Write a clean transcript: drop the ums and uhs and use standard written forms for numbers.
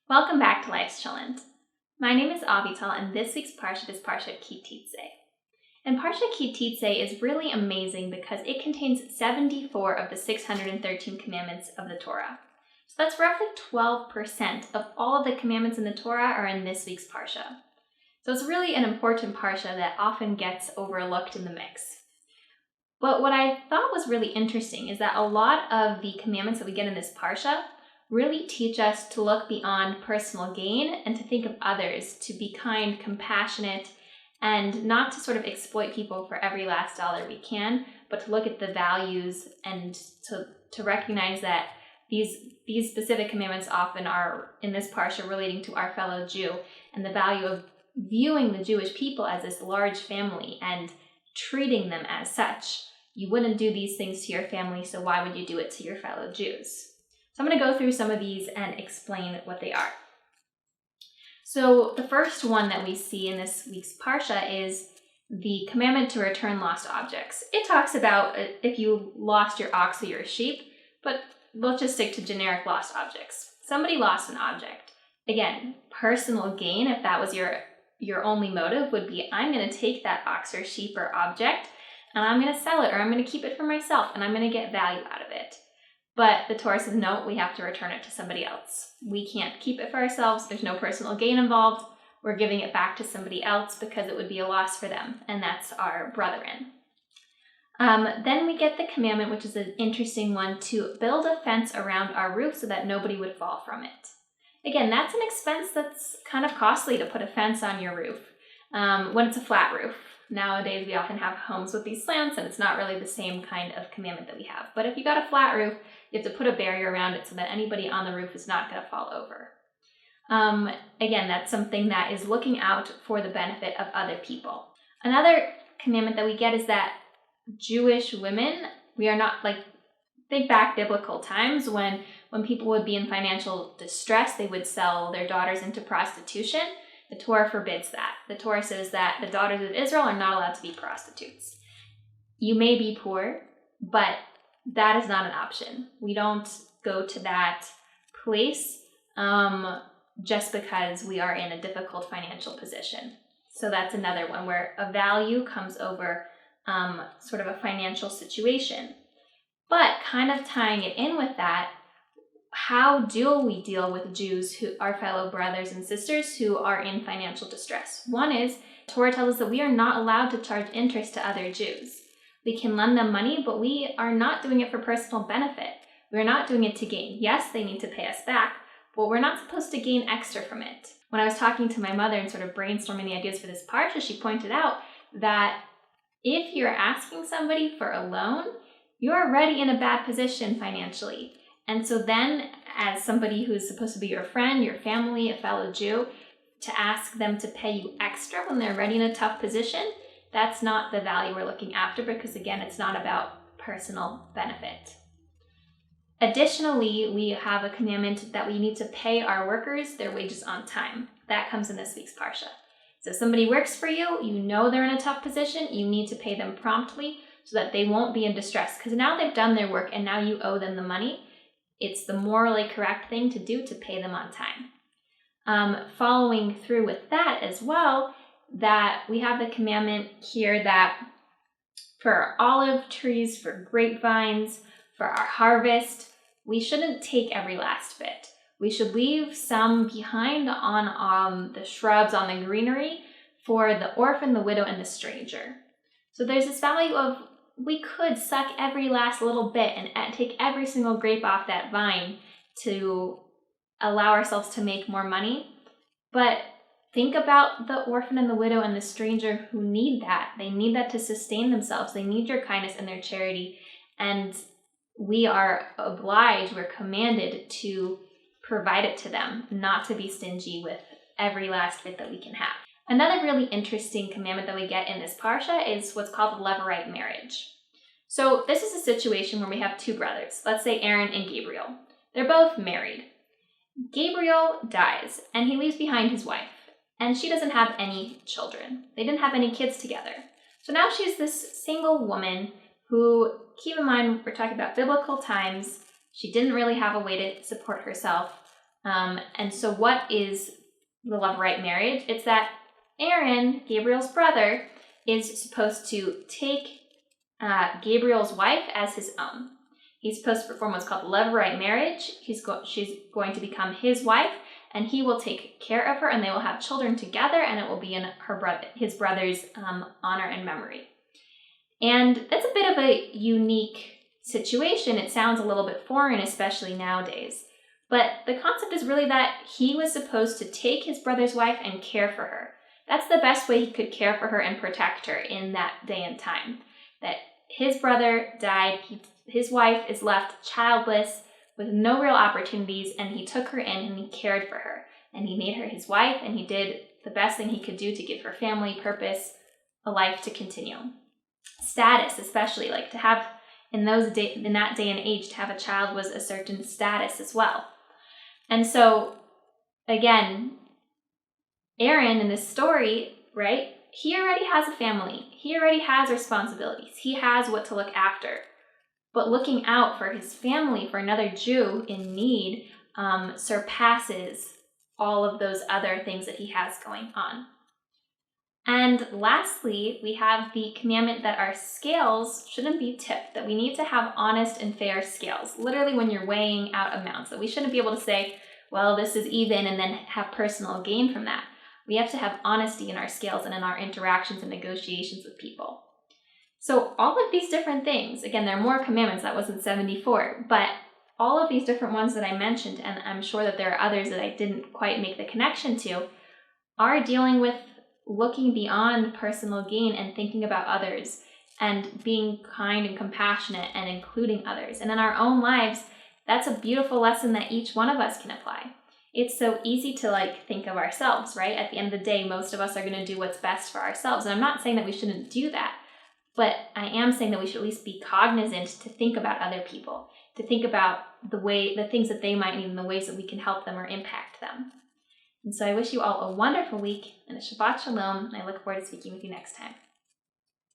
Welcome back to Life's Chillin'. My name is Avital, and this week's Parsha is Parsha Teitzei. And Parsha Teitzei is really amazing because it contains 74 of the 613 commandments of the Torah. So that's roughly 12% of all of the commandments in the Torah are in this week's Parsha. So it's really an important Parsha that often gets overlooked in the mix. But what I thought was really interesting is that a lot of the commandments that we get in this Parsha really teach us to look beyond personal gain and to think of others, to be kind, compassionate, and not to sort of exploit people for every last dollar we can, but to look at the values and to recognize that these specific commandments often are in this Parsha relating to our fellow Jew and the value of viewing the Jewish people as this large family and treating them as such. You wouldn't do these things to your family, so why would you do it to your fellow Jews? So I'm going to go through some of these and explain what they are. So the first one that we see in this week's Parsha is the commandment to return lost objects. It talks about if you lost your ox or your sheep, but let's just stick to generic lost objects. Somebody lost an object. Again, personal gain, if that was your only motive, would be I'm going to take that ox or sheep or object and I'm going to sell it, or I'm going to keep it for myself and I'm going to get value out of it. But the Torah says, no, we have to return it to somebody else. We can't keep it for ourselves. There's no personal gain involved. We're giving it back to somebody else because it would be a loss for them, and that's our brethren. Then we get the commandment, which is an interesting one, to build a fence around our roof so that nobody would fall from it. Again, that's an expense that's kind of costly to put a fence on your roof when it's a flat roof. Nowadays, we often have homes with these slants, and it's not really the same kind of commandment that we have. But if you got a flat roof, you have to put a barrier around it so that anybody on the roof is not going to fall over. Again, that's something that is looking out for the benefit of other people. Another commandment that we get is that Jewish women, we are not, like, think back biblical times when people would be in financial distress, they would sell their daughters into prostitution. The Torah forbids that. The Torah says that the daughters of Israel are not allowed to be prostitutes. You may be poor, but that is not an option. We don't go to that place just because we are in a difficult financial position. So that's another one where a value comes over sort of a financial situation. But kind of tying it in with that, how do we deal with Jews, who are fellow brothers and sisters who are in financial distress? One is, Torah tells us that we are not allowed to charge interest to other Jews. We can lend them money, but we are not doing it for personal benefit. We're not doing it to gain. Yes, they need to pay us back, but we're not supposed to gain extra from it. When I was talking to my mother and sort of brainstorming the ideas for this Parsha, she pointed out that if you're asking somebody for a loan, you're already in a bad position financially. And so then, as somebody who's supposed to be your friend, your family, a fellow Jew, to ask them to pay you extra when they're already in a tough position, that's not the value we're looking after, because again, it's not about personal benefit. Additionally, we have a commandment that we need to pay our workers their wages on time. That comes in this week's Parsha. So if somebody works for you, you know they're in a tough position, you need to pay them promptly so that they won't be in distress, because now they've done their work and now you owe them the money. It's the morally correct thing to do to pay them on time. Following through with that as well, that we have the commandment here that for olive trees, for grapevines, for our harvest, we shouldn't take every last bit. We should leave some behind on the shrubs, on the greenery, for the orphan, the widow, and the stranger. So there's this value of, we could suck every last little bit and take every single grape off that vine to allow ourselves to make more money. But think about the orphan and the widow and the stranger who need that. They need that to sustain themselves. They need your kindness and their charity. And we are obliged, we're commanded to provide it to them, not to be stingy with every last bit that we can have. Another really interesting commandment that we get in this Parsha is what's called the Levirate marriage. So this is a situation where we have two brothers. Let's say Aaron and Gabriel. They're both married. Gabriel dies, and he leaves behind his wife, and she doesn't have any children. They didn't have any kids together. So now she's this single woman who, keep in mind, we're talking about biblical times. She didn't really have a way to support herself. And so what is the levirate marriage? It's that Aaron, Gabriel's brother, is supposed to take Gabriel's wife as his own. He's supposed to perform what's called the levirate marriage. She's going to become his wife, and he will take care of her, and they will have children together, and it will be in his brother's honor and memory. And that's a bit of a unique situation. It sounds a little bit foreign, especially nowadays. But the concept is really that he was supposed to take his brother's wife and care for her. That's the best way he could care for her and protect her in that day and time. That his brother died, his wife is left childless with no real opportunities, and he took her in and he cared for her. And he made her his wife, and he did the best thing he could do to give her family, purpose, a life to continue. Status, especially, like to have in that day and age, to have a child was a certain status as well. And so, again, Aaron in this story, right, he already has a family. He already has responsibilities. He has what to look after. But looking out for his family, for another Jew in need, surpasses all of those other things that he has going on. And lastly, we have the commandment that our scales shouldn't be tipped, that we need to have honest and fair scales. Literally when you're weighing out amounts, that we shouldn't be able to say, well, this is even, and then have personal gain from that. We have to have honesty in our scales and in our interactions and negotiations with people. So all of these different things, again, there are more commandments, that wasn't 74, but all of these different ones that I mentioned, and I'm sure that there are others that I didn't quite make the connection to, are dealing with looking beyond personal gain and thinking about others and being kind and compassionate and including others. And in our own lives, that's a beautiful lesson that each one of us can apply. It's so easy to think of ourselves, right? At the end of the day, most of us are going to do what's best for ourselves. And I'm not saying that we shouldn't do that, but I am saying that we should at least be cognizant to think about other people, to think about the things that they might need and the ways that we can help them or impact them. And so I wish you all a wonderful week and a Shabbat Shalom, and I look forward to speaking with you next time.